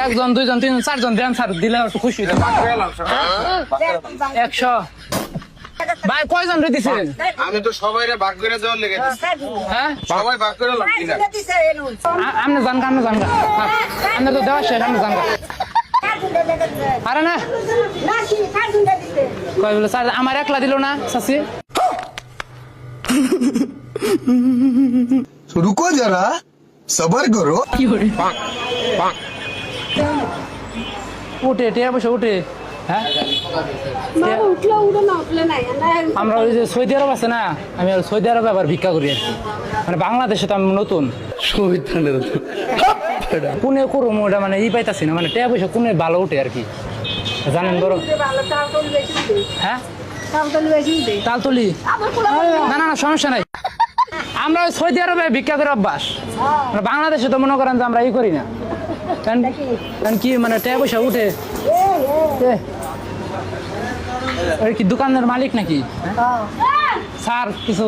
একজন দুইজন তিনজন চারজন দেন স্যার দিলে একটু খুশি হইতাম। 100 ভাই কয়জন রে দিছেন? আমি তো সবাইরে ভাগ করে দেওয়ার লেগে দিছি। হ্যাঁ সবাই ভাগ করে লাভ কিনা আমনে জানগা আমনে তো দেওয়া শেষ আমনে জানগা আরে না কয় বলে স্যার আমার একলা দিল না চাচি रुको जरा सबर करो। উঠে টিয়া বসে উঠে হ্যাঁ আমরা ওই যে সৌদি আরব আছে না আমি আর সৌদি আরবে আবার ভিক্ষা করি আর কি। মানে বাংলাদেশে তো আমি নতুন কোনে করুম ওটা মানে ই পাইতাছি না মানে টিয়া পয়সা কোনে ভালো উঠে আর কি জানেন বড় হ্যাঁ তালতলি না না না সমস্যা নাই আমরা ওই সৌদি আরবে ভিক্ষা করে অভ্যাস মানে বাংলাদেশে তো মনে করেন যে আমরা ই করি না কারণ কি মানে টিয়া পয়সা উঠে ওই কি দোকানের মালিক নাকি স্যার কিছু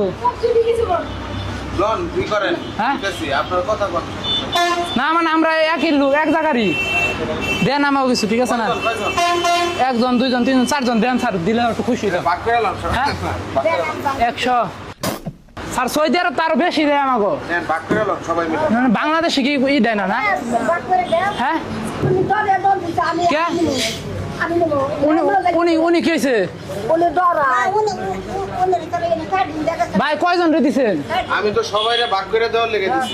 লন কি করেন হ্যাঁ? ঠিক আছে আপনার কথা বল না মানে আমরা একই লোক এক জায়গারই দেন আমাকে কিছু ঠিক আছে না একজন দুইজন তিনজন চারজন দেন স্যার দিলে একটু খুশি হইতাম। ভাগ করে লাভ হ্যাঁ 100 স্যার সৌদি আরব তার বেশি দেয় আমাকে নেন ভাগ করে লাভ সবাই মিলে মানে বাংলাদেশে কি ই দেয় না না হ্যাঁ কে উনি উনি কি হয়েছে ভাই কয়জন রে দিছেন? আমি তো সবাইরে ভাগ করে দেওয়ার লেগে দিছি।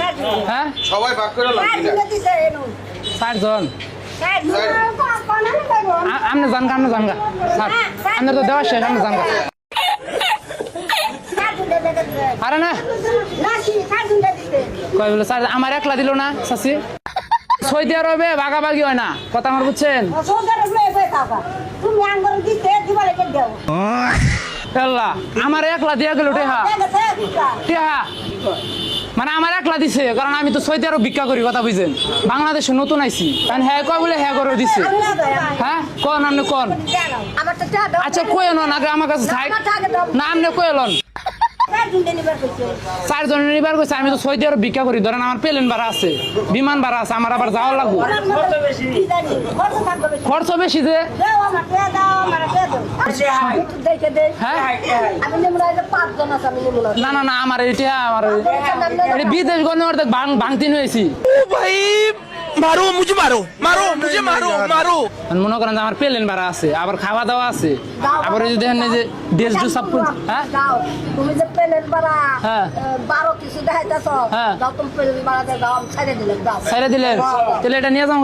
হ্যাঁ সবাই ভাগ করে লাভ কিনা চারজন আমনে জানগা স্যার আমনে তো দেওয়া শেষ আমনে জানগা আরে না কয় বলে স্যার আমার একলা দিল না চাচি সৌদি আরবে ভাগাভাগি হয় না কথা আমার বুঝছেন আল্লাহ আমার একলা দিয়া গেল টেহা মানে আমার একলা দিছে কারণ আমি তো সৌদি আরব ভিক্ষা করি কথা বুঝছেন বাংলাদেশে নতুন আইছি কারণ হ্যাঁ কয় বলে হ্যাঁ করে দিছে হ্যাঁ কোন আপনি কোন আচ্ছা কই নন আগে আমার কাছে থাক না আপনি কই লন চারজন নিবার কইছে আমি তো সৌদি আরব ভিক্ষা করি ধরেন আমার প্লেন ভাড়া আছে বিমান ভাড়া আছে আমার আবার যাওয়া লাগবে খরচ বেশি যে না না না আমার এটা আমার বিদেশ গণে অর্ধেক ভাঙতি হয়েছি मारो मुझे मारो मारो मुझे मारो मारो মনে করেন যে আমার প্লেন ভাড়া আছে আবার খাওয়া দাওয়া আছে আবার যদি দেখেন যে দেশ দু সব হ্যাঁ তুমি যে প্লেন ভাড়া হ্যাঁ 12 কিছু দেখাইতাছ হ্যাঁ দাও তুমি প্লেন ভাড়া দাও ছেড়ে দিলে দাও ছেড়ে দিলেন তাহলে এটা নিয়ে যাও